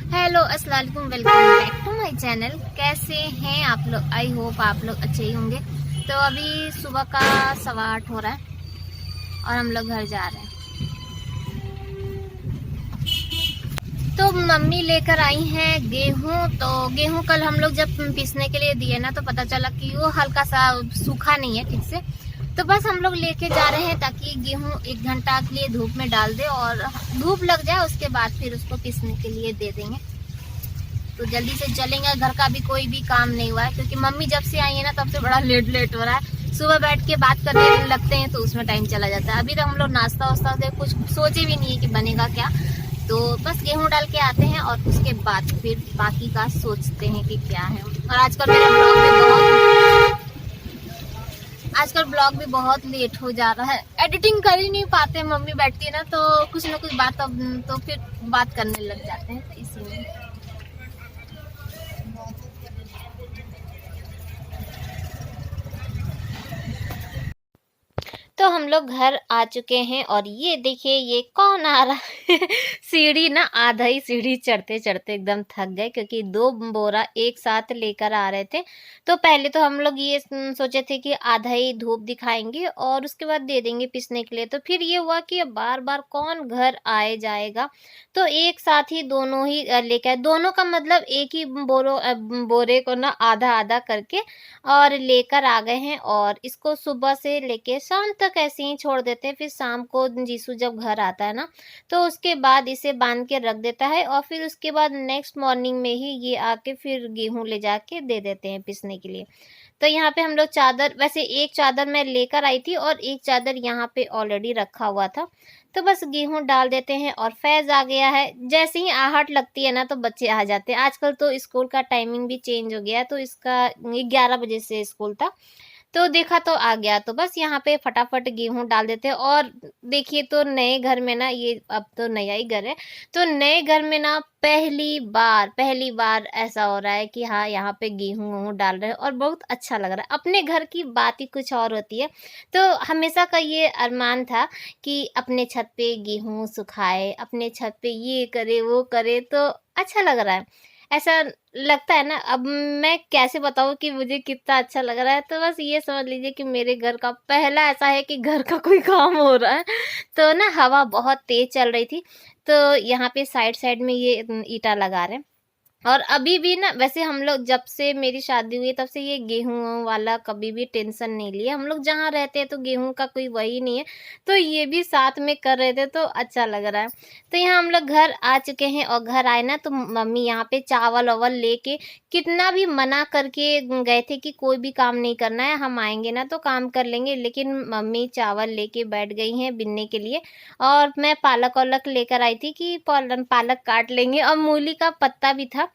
Hello अस्सलाम वालेकुम, welcome back to my channel. कैसे हैं आप लोग? आई होप आप लोग अच्छे ही होंगे। तो अभी सुबह का 8:15 हो रहा है और हम लोग घर जा रहे हैं। तो मम्मी लेकर आई हैं गेहूं। तो गेहूं कल हम लोग जब पीसने के लिए दिए ना, तो पता चला कि वो हल्का सा सूखा नहीं है ठीक से। तो बस हम लोग लेके जा रहे हैं ताकि गेहूं 1 घंटा के लिए धूप में डाल दे और धूप लग जाए, उसके बाद फिर उसको पीसने के लिए दे देंगे। तो जल्दी से चलेंगे। घर का भी कोई भी काम नहीं हुआ है क्योंकि मम्मी जब से आई है ना तब से बड़ा लेट हो रहा है। सुबह बैठ के बात करने लगते हैं तो उसमें टाइम चला जाता है। अभी तक हम लोग नाश्ता वास्ता से कुछ सोचे भी नहीं है कि बनेगा क्या। तो बस गेहूं डाल के आते हैं और उसके बाद फिर बाकी का सोचते हैं कि क्या है। और आजकल ब्लॉग भी बहुत लेट हो जा रहा है। एडिटिंग कर ही नहीं पाते, मम्मी बैठती है ना तो कुछ ना कुछ बात, अब तो फिर बात करने लग जाते हैं, तो इसीलिए। तो हम लोग घर आ चुके हैं और ये देखिए ये कौन आ रहा है। सीढ़ी ना, आधा ही सीढ़ी चढ़ते चढ़ते एकदम थक गए क्योंकि 2 बोरा एक साथ लेकर आ रहे थे। तो पहले तो हम लोग ये सोचे थे कि आधा ही धूप दिखाएंगे और उसके बाद दे देंगे पीसने के लिए। तो फिर ये हुआ कि अब बार बार कौन घर आए जाएगा, तो एक साथ ही दोनों ही लेकर, दोनों का मतलब एक ही बोरे को ना आधा आधा करके और लेकर आ गए हैं। और इसको सुबह से लेके शाम तक ऐसे ही छोड़ देते हैं। फिर शाम को जीसू जब घर आता है ना तो उसके बाद इसे बांध के रख देता है और फिर उसके बाद नेक्स्ट मॉर्निंग में ही ये आके फिर गेहूं ले जाके दे देते हैं पीसने के लिए। तो यहाँ पे हम लोग चादर, वैसे एक चादर मैं लेकर आई थी और एक चादर यहाँ पे ऑलरेडी रखा हुआ था। तो बस गेहूं डाल देते हैं और फैज आ गया है। जैसे ही आहट लगती है ना तो बच्चे आ जाते हैं। आजकल तो स्कूल का टाइमिंग भी चेंज हो गया है, तो इसका 11 बजे से स्कूल था। तो देखा तो आ गया, तो बस यहाँ पे फटाफट गेहूं डाल देते हैं। और देखिए तो नए घर में ना, ये अब तो नया ही घर है, तो नए घर में ना पहली बार ऐसा हो रहा है कि हाँ यहाँ पे गेहूं वहूं डाल रहे हैं और बहुत अच्छा लग रहा है। अपने घर की बात ही कुछ और होती है। तो हमेशा का ये अरमान था कि अपने छत पे गेहूं सुखाए, अपने छत पे ये करे वो करे, तो अच्छा लग रहा है। ऐसा लगता है ना। अब मैं कैसे बताऊँ कि मुझे कितना अच्छा लग रहा है। तो बस ये समझ लीजिए कि मेरे घर का पहला ऐसा है कि घर का कोई काम हो रहा है। तो ना हवा बहुत तेज चल रही थी, तो यहाँ पे साइड साइड में ये ईंटा लगा रहे हैं। और अभी भी ना, वैसे हम लोग जब से मेरी शादी हुई तब से ये गेहूं वाला कभी भी टेंशन नहीं लिया। हम लोग जहाँ रहते हैं तो गेहूं का कोई वही नहीं है, तो ये भी साथ में कर रहे थे तो अच्छा लग रहा है। तो यहाँ हम लोग घर आ चुके हैं और घर आए ना तो मम्मी यहाँ पे चावल वावल लेके, कितना भी मना करके गए थे कि कोई भी काम नहीं करना है, हम आएंगे ना तो काम कर लेंगे, लेकिन मम्मी चावल लेके बैठ गई हैं बिनने के लिए। और मैं पालक वालक लेकर आई थी कि पालक काट लेंगे, और मूली का पत्ता भी था।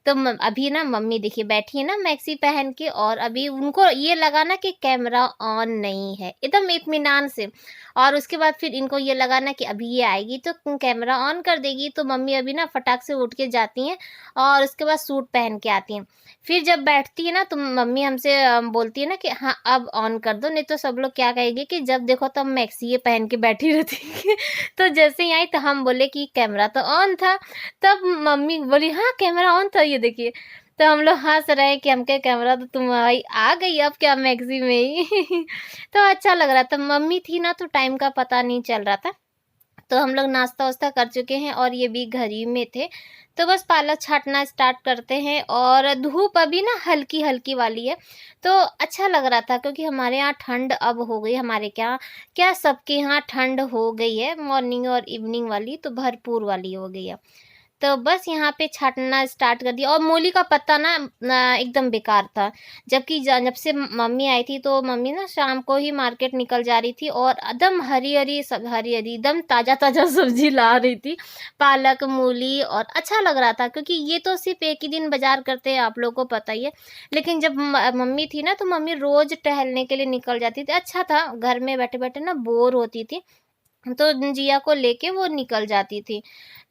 तो अभी ना मम्मी देखिए बैठी है ना मैक्सी पहन के, और अभी उनको ये लगा ना कि कैमरा ऑन नहीं है, एकदम इत्मीनान से। और उसके बाद फिर इनको ये लगा ना कि अभी ये आएगी तो कैमरा ऑन कर देगी। तो मम्मी अभी ना फटाक से उठ के जाती हैं और उसके बाद सूट पहन के आती हैं। फिर जब बैठती है ना तो मम्मी हमसे बोलती है ना कि हाँ अब ऑन कर दो, नहीं तो सब लोग क्या कहेंगे कि जब देखो तब मैक्सी ये पहन के बैठी रहती है। तो जैसे ही आई तो हम बोले कि कैमरा तो ऑन था। तब मम्मी बोली हाँ कैमरा ऑन था, ये देखिए। तो हम लोग हंस रहे हैं कि हम क्या, कैमरा तो तुम्हारी आ गई अब क्या मैक्सी में ही। तो अच्छा लग रहा था। मम्मी थी ना तो टाइम का पता नहीं चल रहा था। तो हम लोग नाश्ता वास्ता कर चुके हैं और ये भी घर ही में थे। तो बस पालक छांटना स्टार्ट करते हैं। और धूप अभी ना हल्की हल्की वाली है, तो अच्छा लग रहा था क्योंकि हमारे यहाँ ठंड अब हो गई। हमारे क्या क्या सबके यहाँ ठंड हो गई है, मॉर्निंग और इवनिंग वाली तो भरपूर वाली हो गई है। तो बस यहाँ पे छाँटना स्टार्ट कर दिया। और मूली का पत्ता ना एकदम बेकार था। जबकि जब से मम्मी आई थी तो मम्मी ना शाम को ही मार्केट निकल जा रही थी और एकदम हरी हरी सब, हरी हरी एकदम ताज़ा ताज़ा सब्जी ला रही थी, पालक मूली। और अच्छा लग रहा था क्योंकि ये तो सिर्फ एक ही दिन बाजार करते हैं, आप लोगों को पता ही है। लेकिन जब मम्मी थी ना तो मम्मी रोज टहलने के लिए निकल जाती थी। अच्छा था, घर में बैठे बैठे ना बोर होती थी। तो जिया को लेके वो निकल जाती थी।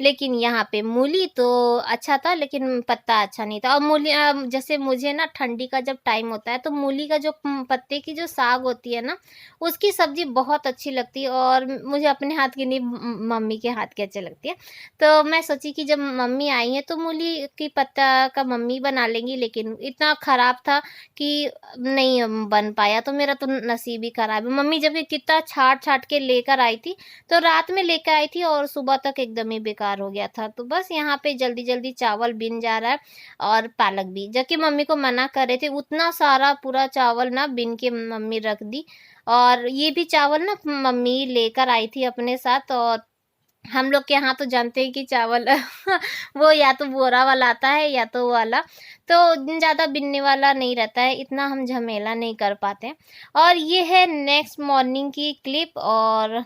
लेकिन यहाँ पे मूली तो अच्छा था, लेकिन पत्ता अच्छा नहीं था। और मूली जैसे मुझे ना ठंडी का जब टाइम होता है तो मूली का जो पत्ते की जो साग होती है ना, उसकी सब्ज़ी बहुत अच्छी लगती है, और मुझे अपने हाथ की नहीं, मम्मी के हाथ की अच्छी लगती है। तो मैं सोची कि जब मम्मी आई हैं तो मूली की पत्ता का मम्मी बना लेंगी, लेकिन इतना ख़राब था कि नहीं बन पाया, तो मेरा तो नसीब ही ख़राब है। मम्मी जब ये कितना छाँट-छाँट के लेकर आई थी, तो रात में लेके आई थी और सुबह तक एकदम ही बेकार हो गया था। तो बस यहाँ पे जल्दी-जल्दी चावल बिन जा रहा है, और पालक भी। जबकि मम्मी को मना कर रहे थे, उतना सारा पूरा चावल ना बिन के मम्मी रख दी। और ये भी चावल ना मम्मी लेकर आई थी अपने साथ, और हम लोग के यहाँ तो जानते हैं कि चावल वो या तो बोरा वाला आता है या तो वो वाला, तो ज़्यादा बिनने वाला नहीं रहता है, इतना हम झमेला नहीं कर पाते हैं। और ये है नेक्स्ट मॉर्निंग की क्लिप, और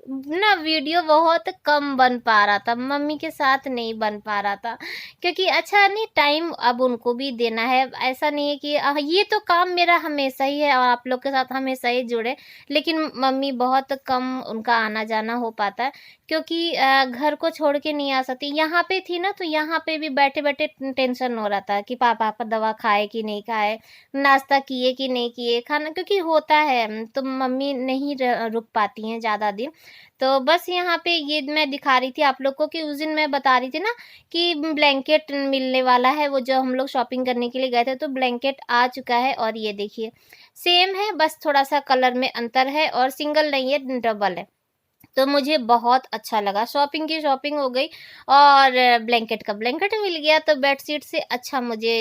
ना वीडियो बहुत कम बन पा रहा था, मम्मी के साथ नहीं बन पा रहा था, क्योंकि अच्छा नहीं, टाइम अब उनको भी देना है। ऐसा नहीं है कि ये तो काम मेरा हमेशा ही है और आप लोग के साथ हमेशा ही जुड़े, लेकिन मम्मी बहुत कम उनका आना-जाना हो पाता है, क्योंकि घर को छोड़ के नहीं आ सकती। यहाँ पे थी ना, तो यहाँ पे भी बैठे-बैठे टेंशन हो रहा था कि पापा का दवा खाए कि नहीं खाए, नाश्ता किए कि नहीं किए, खाना क्योंकि होता है, तो मम्मी नहीं रुक पाती हैं ज़्यादा दिन। तो बस यहाँ पे ये मैं दिखा रही थी आप लोग को कि उस दिन मैं बता रही थी ना कि ब्लैंकेट मिलने वाला है, वो जो हम लोग शॉपिंग करने के लिए गए थे, तो ब्लैंकेट आ चुका है। और ये देखिए सेम है, बस थोड़ा-सा कलर में अंतर है, और सिंगल नहीं है, डबल है। तो मुझे बहुत अच्छा लगा, शॉपिंग की शॉपिंग हो गई, और ब्लैंकेट का ब्लैंकेट मिल गया, तो बेडशीट से अच्छा मुझे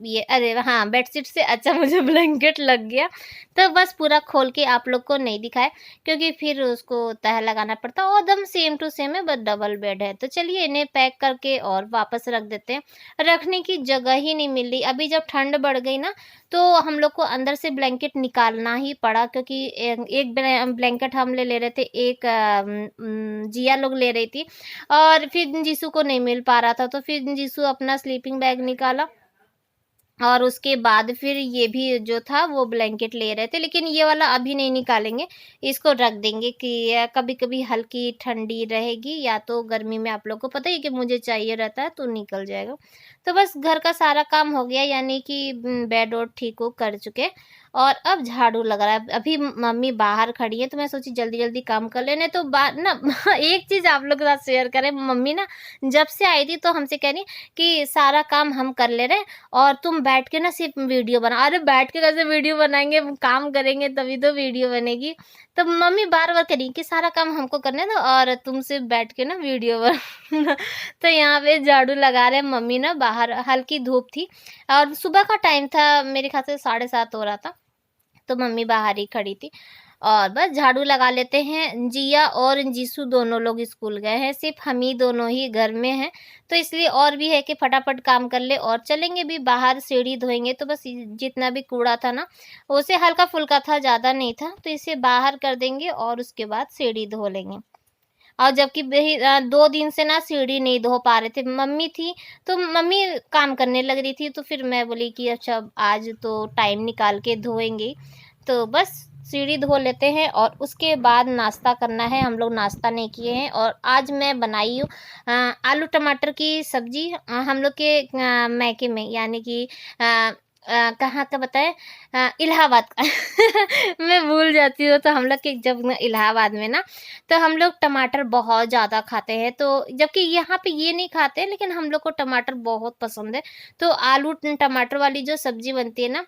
ये अरे हाँ, बेडशीट से अच्छा मुझे ब्लैंकेट लग गया। तो बस पूरा खोल के आप लोग को नहीं दिखाया, क्योंकि फिर उसको तह लगाना पड़ता, और एकदम सेम टू सेम है, बस डबल बेड है। तो चलिए इन्हें पैक करके और वापस रख देते हैं, रखने की जगह ही नहीं मिल रही। अभी जब ठंड बढ़ गई ना, तो हम लोग को अंदर से ब्लैंकेट निकालना ही पड़ा, क्योंकि एक ब्लैंकेट हम ले रहे थे, एक जिया लोग ले रही थी, और फिर जीसू को नहीं मिल पा रहा था, तो फिर जीसू अपना स्लीपिंग बैग निकाला, और उसके बाद फिर ये भी जो था वो ब्लैंकेट ले रहे थे, लेकिन ये वाला अभी नहीं निकालेंगे, इसको रख देंगे कि कभी-कभी हल्की ठंडी रहेगी, या तो गर्मी में आप लोग को पता ही है कि मुझे चाहिए रहता है, तो निकल जाएगा। तो बस घर का सारा काम हो गया, यानी कि बेड वोड ठीक हो कर चुके, और अब झाड़ू लग रहा है। अभी मम्मी बाहर खड़ी है, तो मैं सोची जल्दी-जल्दी काम कर लें, नहीं तो ना एक चीज़ आप लोग के साथ शेयर करें, मम्मी ना जब से आई थी तो हमसे कह रही कि सारा काम हम कर ले रहे हैं, और तुम बैठ के ना सिर्फ वीडियो बना। अरे बैठ के कैसे वीडियो बनाएँगे, काम करेंगे तभी तो वीडियो बनेगी। तो मम्मी बार-बार कह रही कि सारा काम हमको करने दो, और तुम सिर्फ बैठ के ना वीडियो बना। तो यहाँ पे झाड़ू लगा रहे हैं मम्मी ना बाहर, हल्की धूप थी, और सुबह का टाइम था, मेरे ख़्याल से 7:30 हो रहा था। तो मम्मी बाहर ही खड़ी थी, और बस झाड़ू लगा लेते हैं। जिया और जीसू दोनों लोग स्कूल गए हैं, सिर्फ हम ही दोनों ही घर में हैं, तो इसलिए और भी है कि फटाफट काम कर ले, और चलेंगे भी बाहर, सीढ़ी धोएंगे, तो बस जितना भी कूड़ा था ना, उसे हल्का फुल्का था, ज़्यादा नहीं था, तो इसे बाहर कर देंगे, और उसके बाद सीढ़ी धो लेंगे। और जबकि 2 दिन से ना सीढ़ी नहीं धो पा रहे थे, मम्मी थी, तो मम्मी काम करने लग रही थी, तो फिर मैं बोली कि अच्छा आज तो टाइम निकाल के धोएँगे। तो बस सीढ़ी धो लेते हैं, और उसके बाद नाश्ता करना है। हम लोग नाश्ता नहीं किए हैं, और आज मैं बनाई हूँ आलू टमाटर की सब्ज़ी, हम लोग के मायके में, यानी कि कहाँ का बताएँ, इलाहाबाद का। मैं भूल जाती हूँ, तो हम लोग के जब ना इलाहाबाद में ना, तो हम लोग टमाटर बहुत ज़्यादा खाते हैं, तो जबकि यहाँ पे ये नहीं खाते हैं, लेकिन हम लोग को टमाटर बहुत पसंद है। तो आलू टमाटर वाली जो सब्ज़ी बनती है ना,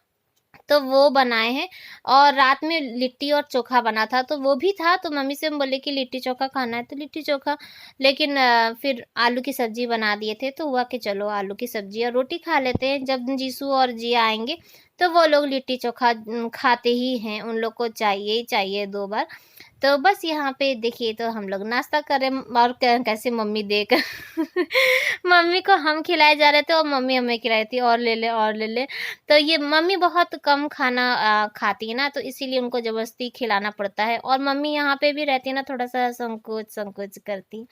तो वो बनाए हैं, और रात में लिट्टी और चोखा बना था, तो वो भी था, तो मम्मी से हम बोले कि लिट्टी चोखा खाना है, तो लिट्टी चोखा, लेकिन फिर आलू की सब्ज़ी बना दिए थे, तो हुआ कि चलो आलू की सब्ज़ी और रोटी खा लेते हैं। जब जीसू और जिया आएँगे, तो वो लोग लिट्टी चोखा खाते ही हैं, उन लोग को चाहिए ही चाहिए 2 बार। तो बस यहाँ पे देखिए, तो हम लोग नाश्ता कर रहे हैं, और कैसे मम्मी देख मम्मी को हम खिलाए जा रहे थे, और मम्मी हमें खिलाई थी, और ले ले और ले ले। तो ये मम्मी बहुत कम खाना खाती है ना, तो इसीलिए उनको ज़बरदस्ती खिलाना पड़ता है, और मम्मी यहाँ पे भी रहती है ना, थोड़ा-सा संकोच करती।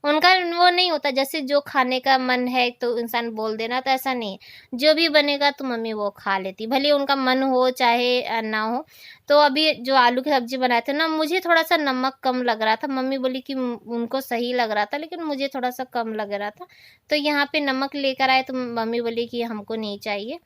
उनका वो नहीं होता, जैसे जो खाने का मन है तो इंसान बोल देना, तो ऐसा नहीं है। जो भी बनेगा तो मम्मी वो खा लेती, भले उनका मन हो चाहे ना हो। तो अभी जो आलू की सब्ज़ी बनाए थे ना, मुझे थोड़ा थोड़ा-सा नमक कम लग रहा था। मम्मी बोली कि उनको सही लग रहा था, लेकिन मुझे थोड़ा-सा कम लग रहा था। तो यहाँ पे नमक लेकर आए तो मम्मी बोली कि हमको नहीं चाहिए।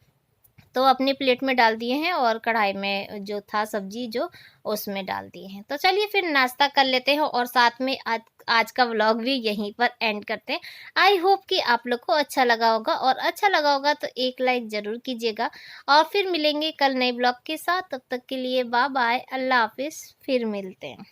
तो अपनी प्लेट में डाल दिए हैं और कढ़ाई में जो था सब्जी जो उसमें डाल दिए हैं। तो चलिए फिर नाश्ता कर लेते हैं और साथ में आज आज का व्लॉग भी यहीं पर एंड करते हैं। आई होप कि आप लोग को अच्छा लगा होगा, और अच्छा लगा होगा तो एक लाइक ज़रूर कीजिएगा। और फिर मिलेंगे कल नए ब्लॉग के साथ। तब तक के लिए बाय बाय, अल्लाह हाफ़िज़, फिर मिलते हैं।